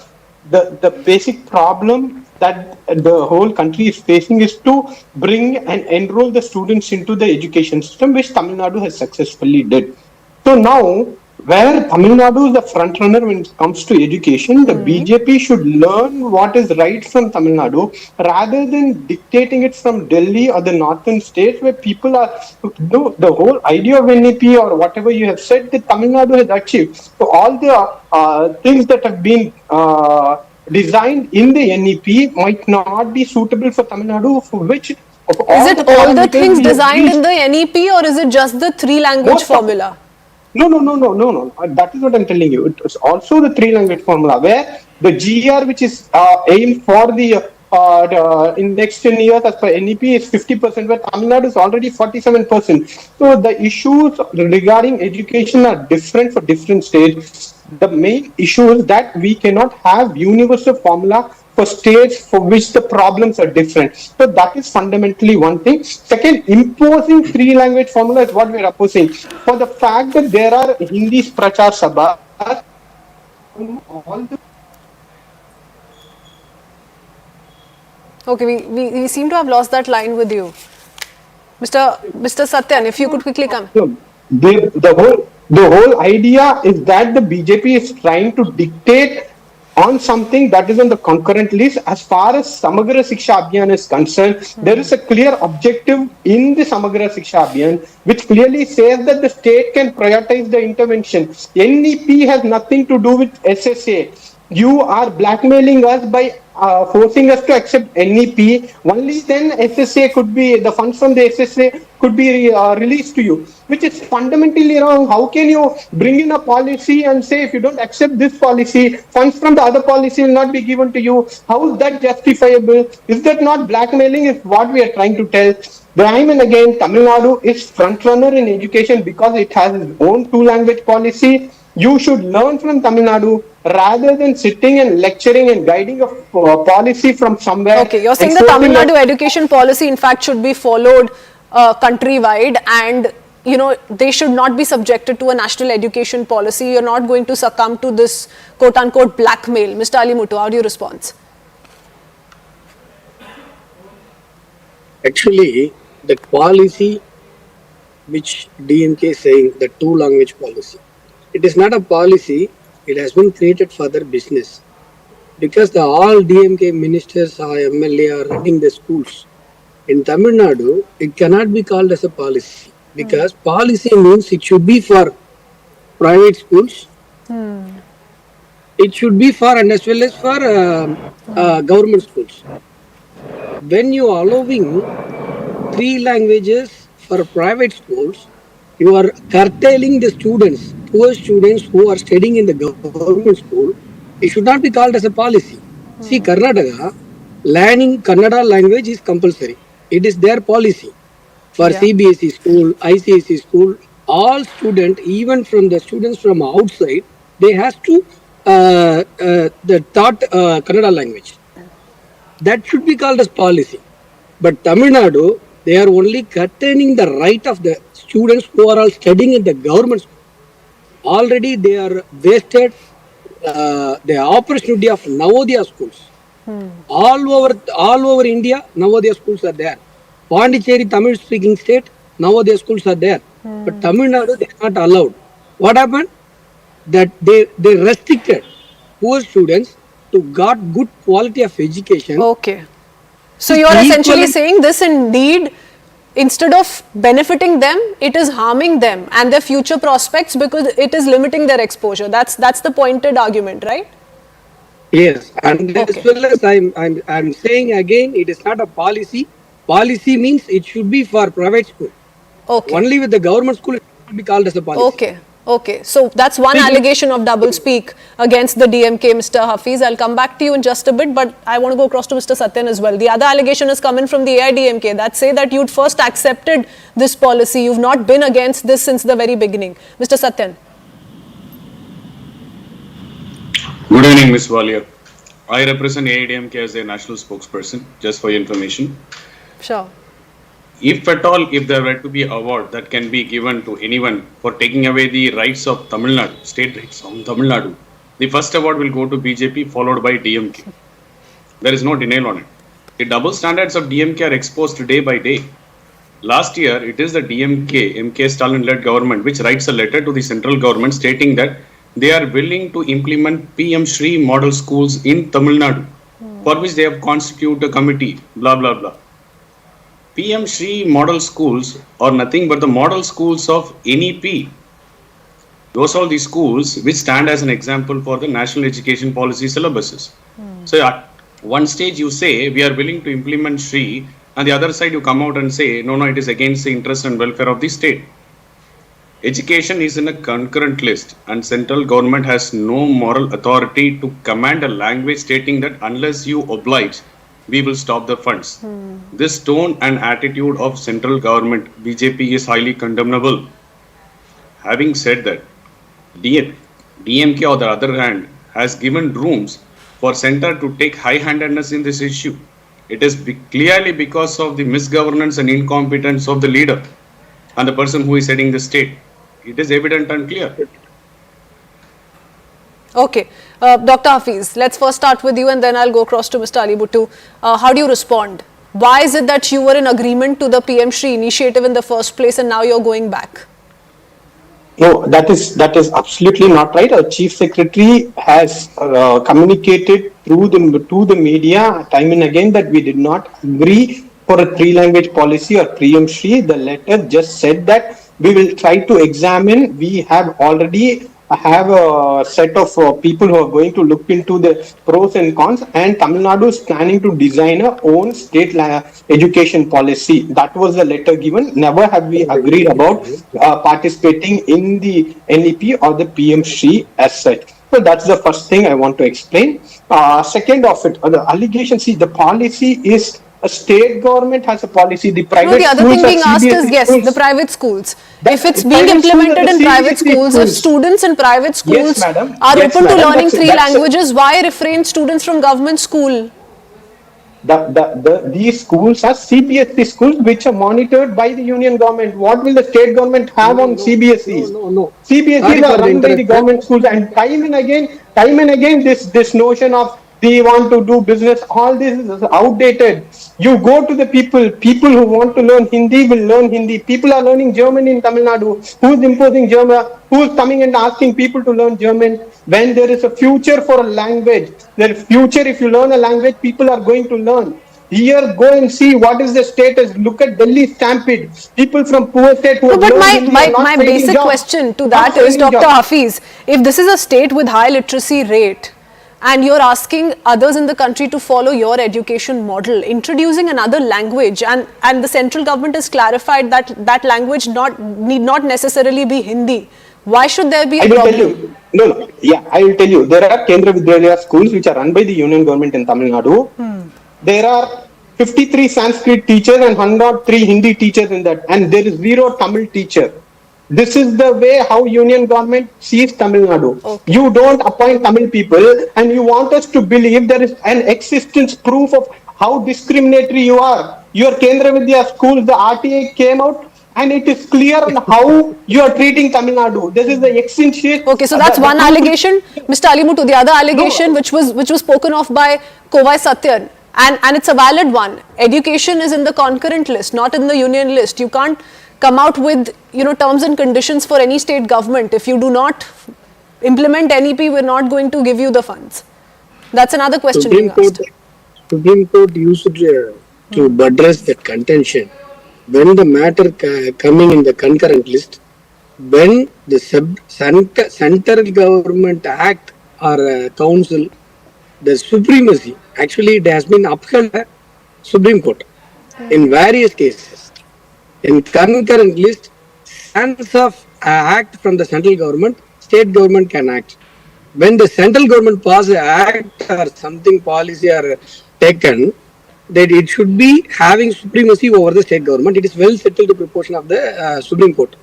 the basic problem that the whole country is facing is to bring and enroll the students into the education system, which Tamil Nadu has successfully did. So now where Tamil Nadu is the front runner when it comes to education, the BJP should learn what is right from Tamil Nadu rather than dictating it from Delhi or the northern states where people are, the whole idea of NEP or whatever you have said that Tamil Nadu has achieved. So all the things that have been designed in the NEP might not be suitable for Tamil Nadu, for which is it all the things designed in the NEP or is it just the 3-language formula? No. That is what I'm telling you. It is also the 3-language formula where the GR, which is aimed for the in next 10 years as per NEP is 50%, where Tamil Nadu is already 47%. So the issues regarding education are different for different states. The main issue is that we cannot have universal formula for states for which the problems are different. So that is fundamentally one thing. Second, imposing 3-language formula is what we are opposing. For the fact that there are Hindi Prachar Sabha, all the Okay, we seem to have lost that line with you. Mr. Satyan, if you could quickly come. The whole idea is that the BJP is trying to dictate on something that is on the concurrent list. As far as Samagra Shiksha Abhiyan is concerned, there is a clear objective in the Samagra Shiksha Abhiyan which clearly says that the state can prioritize the intervention. NEP has nothing to do with SSA. You are blackmailing us by forcing us to accept NEP. Only then SSA could be, the funds from the SSA could be released to you, which is fundamentally wrong. How can you bring in a policy and say if you don't accept this policy, funds from the other policy will not be given to you? How is that justifiable? Is that not blackmailing is what we are trying to tell. Time and again, Tamil Nadu is front runner in education because it has its own 2-language policy. You should learn from Tamil Nadu rather than sitting and lecturing and guiding a policy from somewhere. Okay, you're saying the Tamil Nadu education policy in fact should be followed countrywide and they should not be subjected to a national education policy. You're not going to succumb to this quote-unquote blackmail. Mr. Ali Muttu, how do you respond? Actually, the policy which DMK is saying, the 2-language policy, it is not a policy, it has been created for their business. Because all DMK ministers or MLA are running the schools. In Tamil Nadu, it cannot be called as a policy. Because policy means it should be for private schools. It should be for and as well as for government schools. When you are allowing 3 languages for private schools, you are curtailing the students, poor students who are studying in the government school. It should not be called as a policy. See, Karnataka, learning Kannada language is compulsory. It is their policy. For CBSE school, ICSE school, all students, even from the students from outside, they have to taught Kannada language. That should be called as policy. But Tamil Nadu, they are only curtaining the right of the students who are all studying in the government school. Already they are wasted the opportunity of Navodaya schools. All over India, Navodaya schools are there. Pondicherry, Tamil speaking state, Navodaya schools are there. But Tamil Nadu, they are not allowed. What happened? That they restricted poor students to got good quality of education. Okay. So you are essentially saying this indeed, instead of benefiting them, it is harming them and their future prospects because it is limiting their exposure. That's the pointed argument, right? Yes, and as well as I'm saying again, it is not a policy. Policy means it should be for private school. Okay. Only with the government school it should be called as a policy. Okay. So that's one allegation of double speak against the DMK, Mr. Hafiz. I'll come back to you in just a bit, but I want to go across to Mr. Satyan as well. The other allegation is coming from the AIDMK that say that you'd first accepted this policy. You've not been against this since the very beginning. Mr. Satyan. Good evening, Ms. Walia. I represent AIDMK as a national spokesperson, just for your information. Sure. If at all, if there were to be an award that can be given to anyone for taking away the rights of Tamil Nadu, state rights of Tamil Nadu, the first award will go to BJP followed by DMK. There is no denial on it. The double standards of DMK are exposed day by day. Last year, it is the MK Stalin-led government which writes a letter to the central government stating that they are willing to implement PM Shri model schools in Tamil Nadu, for which they have constituted a committee, blah, blah, blah. PM Shri model schools are nothing but the model schools of NEP. Those are the schools which stand as an example for the national education policy syllabuses. So at one stage you say we are willing to implement Shri, and the other side you come out and say no, it is against the interest and welfare of the state. Education is in a concurrent list, and central government has no moral authority to command a language stating that unless you oblige, we will stop the funds. This tone and attitude of central government, BJP, is highly condemnable. Having said that, DMK on the other hand has given rooms for center to take high-handedness in this issue. It is clearly because of the misgovernance and incompetence of the leader and the person who is heading the state. It is evident and clear. Okay. Dr. Hafiz, let's first start with you and then I'll go across to Mr. Ali Bhuttu. How do you respond? Why is it that you were in agreement to the PM Shri initiative in the first place and now you're going back? No, that is absolutely not right. Our chief secretary has communicated to the media time and again that we did not agree for a 3-language policy or PM Shri. The letter just said that we will try to examine. We have already have a set of people who are going to look into the pros and cons, and Tamil Nadu is planning to design a own state education policy. That was the letter given. Never have we agreed about participating in the NEP or the PM Shri as such. So that's the first thing I want to explain. Second of it, the allegation, see, the policy is a state government has a policy. The private the other thing being asked is, yes, the private schools. If it's being implemented in private schools, if students in private schools are open to learning 3 languages, why refrain students from government school? These schools are CBSE schools which are monitored by the union government. What will the state government have on CBSEs? No. CBSEs are run by the government schools, and time and again this notion of they want to do business, all this is outdated. You go to the people who want to learn Hindi will learn Hindi. People are learning German in Tamil Nadu. Who is imposing German? Who is coming and asking people to learn German? When there is a future for a language, there is future. If you learn a language, people are going to learn. Here, go and see what is the status. Look at Delhi stampede. People from poor state who but my basic question to that is, Dr. Hafiz, if this is a state with high literacy rate, and you're asking others in the country to follow your education model, introducing another language, and the central government has clarified that that language need not necessarily be Hindi. Why should there be a problem? I will tell you. There are Kendra Vidyalaya schools which are run by the union government in Tamil Nadu. There are 53 Sanskrit teachers and 103 Hindi teachers in that, and there is 0 Tamil teacher. This is the way how union government sees Tamil Nadu. Okay. You don't appoint Tamil people and you want us to believe there is an existence proof of how discriminatory you are. Your Kendra Vidya schools, the RTA came out and it is clear on how you are treating Tamil Nadu. This is the extension. Okay, so that's one allegation. Mr. Ali Bhuttu, the other allegation which was spoken of by Kovai Satyan, and it's a valid one. Education is in the concurrent list, not in the union list. You can't come out with terms and conditions for any state government. If you do not implement NEP, we're not going to give you the funds. That's another question being asked. Supreme Court used to buttress that contention when the matter coming in the concurrent list, when the central government act or council, the supremacy, actually it has been upheld by Supreme Court in various cases. In concurrent list, sense of act from the central government, state government can act. When the central government passes act or something policy are taken, that it should be having supremacy over the state government. It is well settled the proportion of the Supreme Court.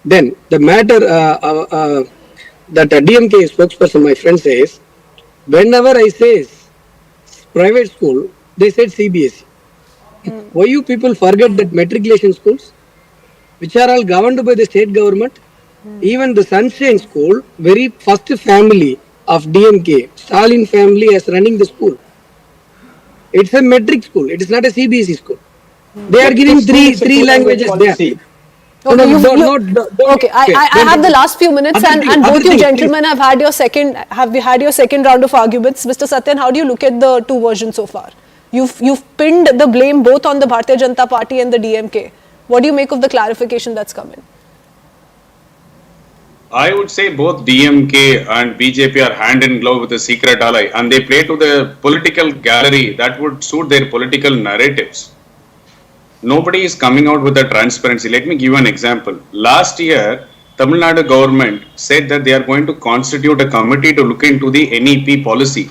Then the matter that DMK spokesperson, my friend, says, whenever I say private school, they said CBSE. Why you people forget that matriculation schools, which are all governed by the state government, even the Sunshine School, very first family of DMK, Stalin family is running the school. It's a metric school. It is not a CBSE school. They are giving three languages there. Okay, Okay, I have the last few minutes, and both you gentlemen have had your second round of arguments. Mr. Satyan, how do you look at the two versions so far? You've pinned the blame both on the Bharatiya Janata Party and the DMK. What do you make of the clarification that's come in? I would say both DMK and BJP are hand in glove with the secret ally, and they play to the political gallery that would suit their political narratives. Nobody is coming out with the transparency. Let me give you an example. Last year, Tamil Nadu government said that they are going to constitute a committee to look into the NEP policy.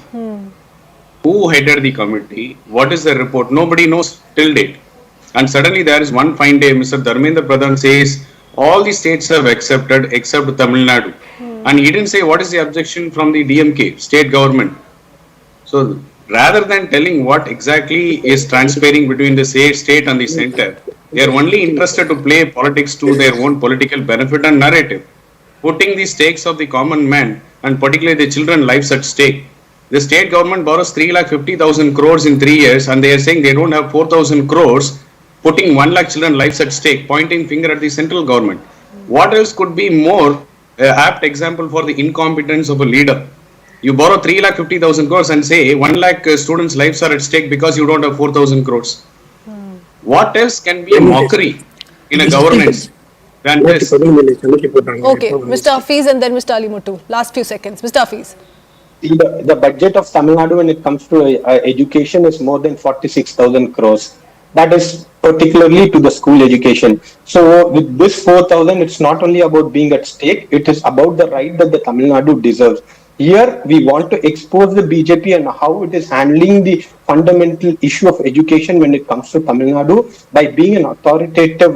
Who headed the committee? What is the report? Nobody knows till date. And suddenly there is one fine day, Mr. Dharmendra Pradhan says, all the states have accepted except Tamil Nadu. And he didn't say what is the objection from the DMK, state government. So rather than telling what exactly is transpiring between the state and the center, they are only interested to play politics to their own political benefit and narrative, putting the stakes of the common man and particularly the children's lives at stake. The state government borrows 3,50,000 crores in 3 years, and they are saying they don't have 4,000 crores, putting 1 lakh children's lives at stake, pointing finger at the central government. What else could be more apt example for the incompetence of a leader? You borrow 3,50,000 crores and say 1 lakh students' lives are at stake because you don't have 4,000 crores. What else can be a mockery in a governance than this? Okay, Mr. Hafiz and then Mr. Ali Muttu. Last few seconds. Mr. Hafiz. The budget of Tamil Nadu when it comes to education is more than 46,000 crores. That is particularly to the school education. So with this 4,000, it's not only about being at stake, it is about the right that the Tamil Nadu deserves. Here, we want to expose the BJP and how it is handling the fundamental issue of education when it comes to Tamil Nadu by being an authoritative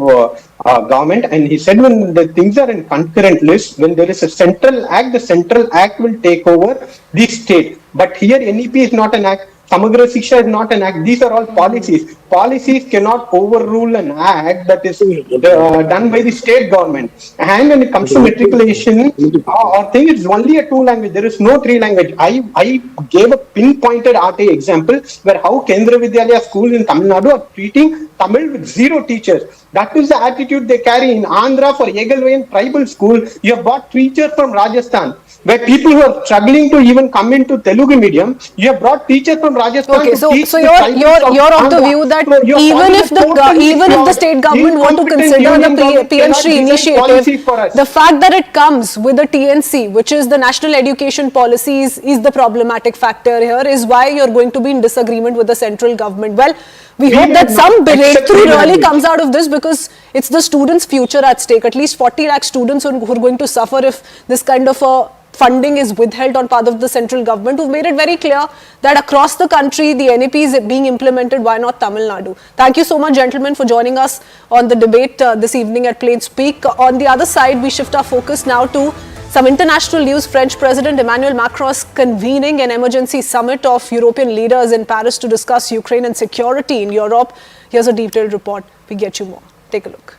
government. And he said when the things are in concurrent list, when there is a central act, the central act will take over the state. But here, NEP is not an act. Samagra Shiksha is not an act. These are all policies. Policies cannot overrule an act that is done by the state government. And when it comes to matriculation or thing, it's only a 2 language. There is no 3 language. I gave a pinpointed RTA example where how Kendra Vidyalaya schools in Tamil Nadu are treating Tamil with 0 teachers. That is the attitude they carry. In Andhra for Egalwayan tribal school, you have brought teachers from Rajasthan. Where people who are struggling to even come into Telugu medium, you have brought teachers from Rajasthan. Okay, so you're of the view that even if the state government want to consider the PM Shri initiative, the fact that it comes with the TNC, which is the national education policies, is the problematic factor here, is why you're going to be in disagreement with the central government. Well, we hope that some breakthrough really comes out of this, because it's the students' future at stake. At least 40 lakh students who are going to suffer if this kind of a funding is withheld on part of the central government, who've made it very clear that across the country the NEP is being implemented. Why not Tamil Nadu? Thank you so much, gentlemen, for joining us on the debate this evening at Plain Speak. On the other side, we shift our focus now to some international news. French President Emmanuel Macron is convening an emergency summit of European leaders in Paris to discuss Ukraine and security in Europe. Here's a detailed report. We get you more. Take a look.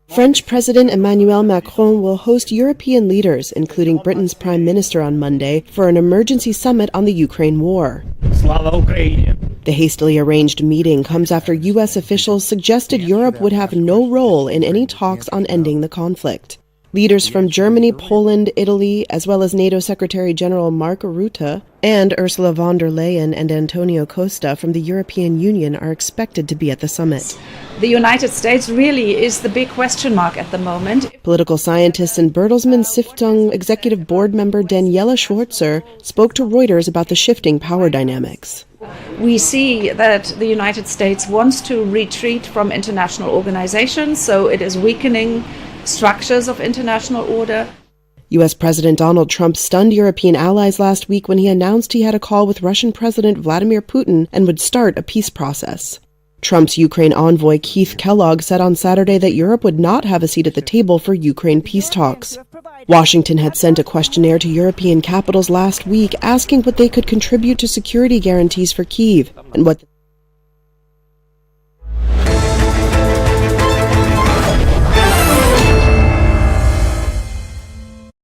French President Emmanuel Macron will host European leaders, including Britain's Prime Minister, on Monday for an emergency summit on the Ukraine war. The hastily arranged meeting comes after U.S. officials suggested Europe would have no role in any talks on ending the conflict. Leaders from Germany, Poland, Italy, as well as NATO Secretary General Mark Rutte and Ursula von der Leyen and Antonio Costa from the European Union are expected to be at the summit. The United States really is the big question mark at the moment. Political scientist and Bertelsmann Stiftung executive board member Daniela Schwarzer spoke to Reuters about the shifting power dynamics. We see that the United States wants to retreat from international organizations, so it is weakening structures of international order. U.S. President Donald Trump stunned European allies last week when he announced he had a call with Russian President Vladimir Putin and would start a peace process. Trump's Ukraine envoy Keith Kellogg said on Saturday that Europe would not have a seat at the table for Ukraine peace talks. Washington had sent a questionnaire to European capitals last week asking what they could contribute to security guarantees for Kyiv and what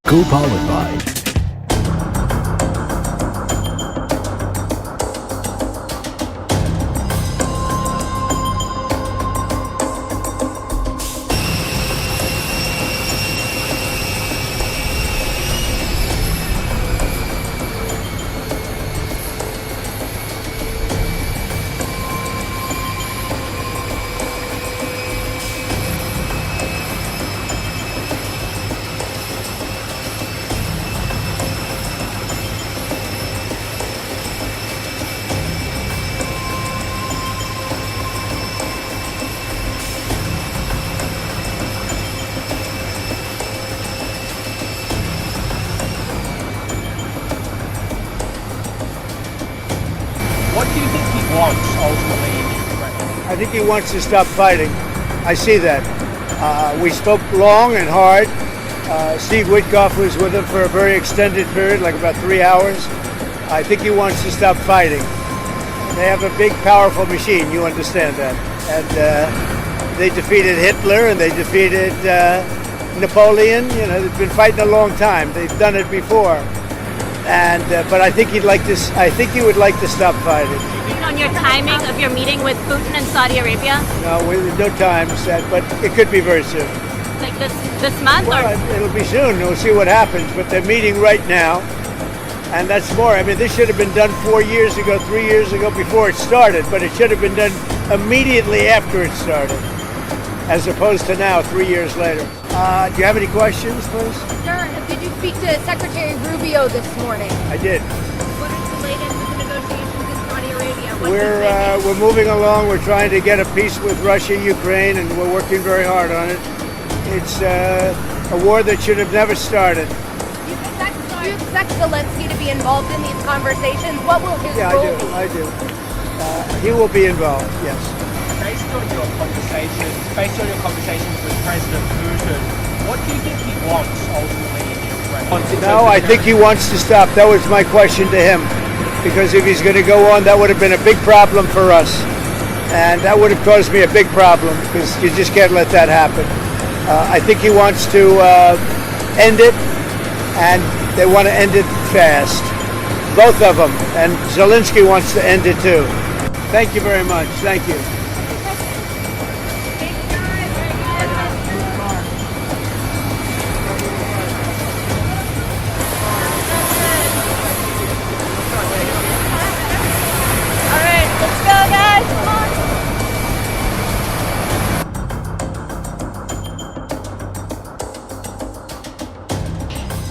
Co-powered by I think he wants to stop fighting. I see that. We spoke long and hard. Steve Witkoff was with him for a very extended period, like about 3 hours. I think he wants to stop fighting. They have a big, powerful machine, you understand that. And they defeated Hitler and they defeated Napoleon. You know, they've been fighting a long time. They've done it before. And but I think he'd like to. I think he would like to stop fighting. On your timing of your meeting with Putin in Saudi Arabia? No, no time set, but it could be very soon. Like this month? Well, it'll be soon. We'll see what happens. But they're meeting right now, and that's more. I mean, this should have been done 4 years ago, 3 years ago, before it started. But it should have been done immediately after it started, as opposed to now, 3 years later. Do you have any questions, please? Sir, did you speak to Secretary Rubio this morning? I did. What is the latest with the negotiations in Saudi Arabia? We're moving along. We're trying to get a peace with Russia, Ukraine, and we're working very hard on it. It's a war that should have never started. Do you expect Zelensky to be involved in these conversations? What will his role be? I do. He will be involved, yes. Based on your conversations with President Putin, what do you think he wants ultimately in Ukraine? No, I think he wants to stop. That was my question to him. Because if he's going to go on, that would have been a big problem for us. And that would have caused me a big problem, because you just can't let that happen. I think he wants to end it, and they want to end it fast. Both of them. And Zelensky wants to end it too. Thank you very much. Thank you.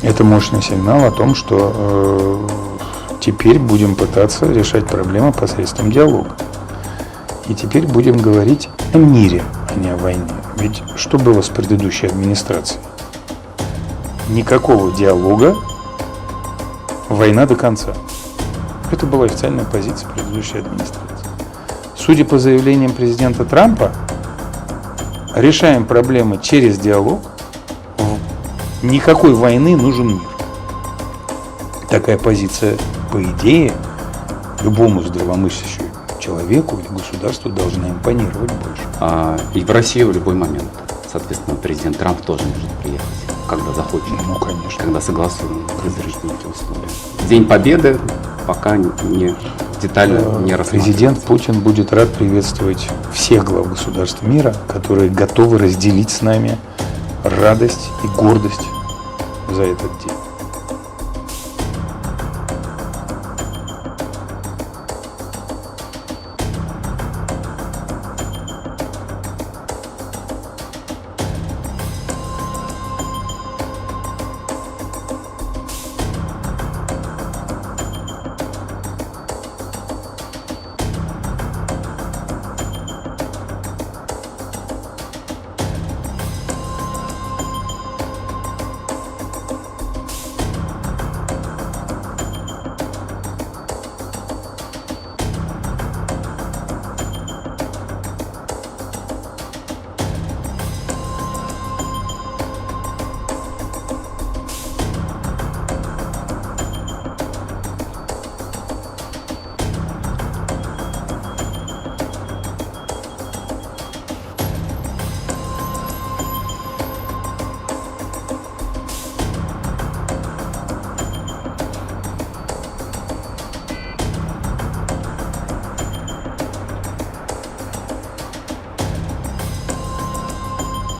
Это мощный сигнал о том, что теперь будем пытаться решать проблемы посредством диалога. И теперь будем говорить о мире, а не о войне. Ведь что было с предыдущей администрацией? Никакого диалога, война до конца. Это была официальная позиция предыдущей администрации. Судя по заявлениям президента Трампа, решаем проблемы через диалог. Никакой войны, нужен мир. Такая позиция, по идее, любому здравомыслящему человеку или государству должна импонировать больше. И в Россию в любой момент. Соответственно, президент Трамп тоже может приехать, когда захочет. Ну, конечно. Когда согласуем разрешительные условия. День Победы пока не детально не рассматривается. Президент Путин будет рад приветствовать всех глав государств мира, которые готовы разделить с нами радость и гордость за этот день.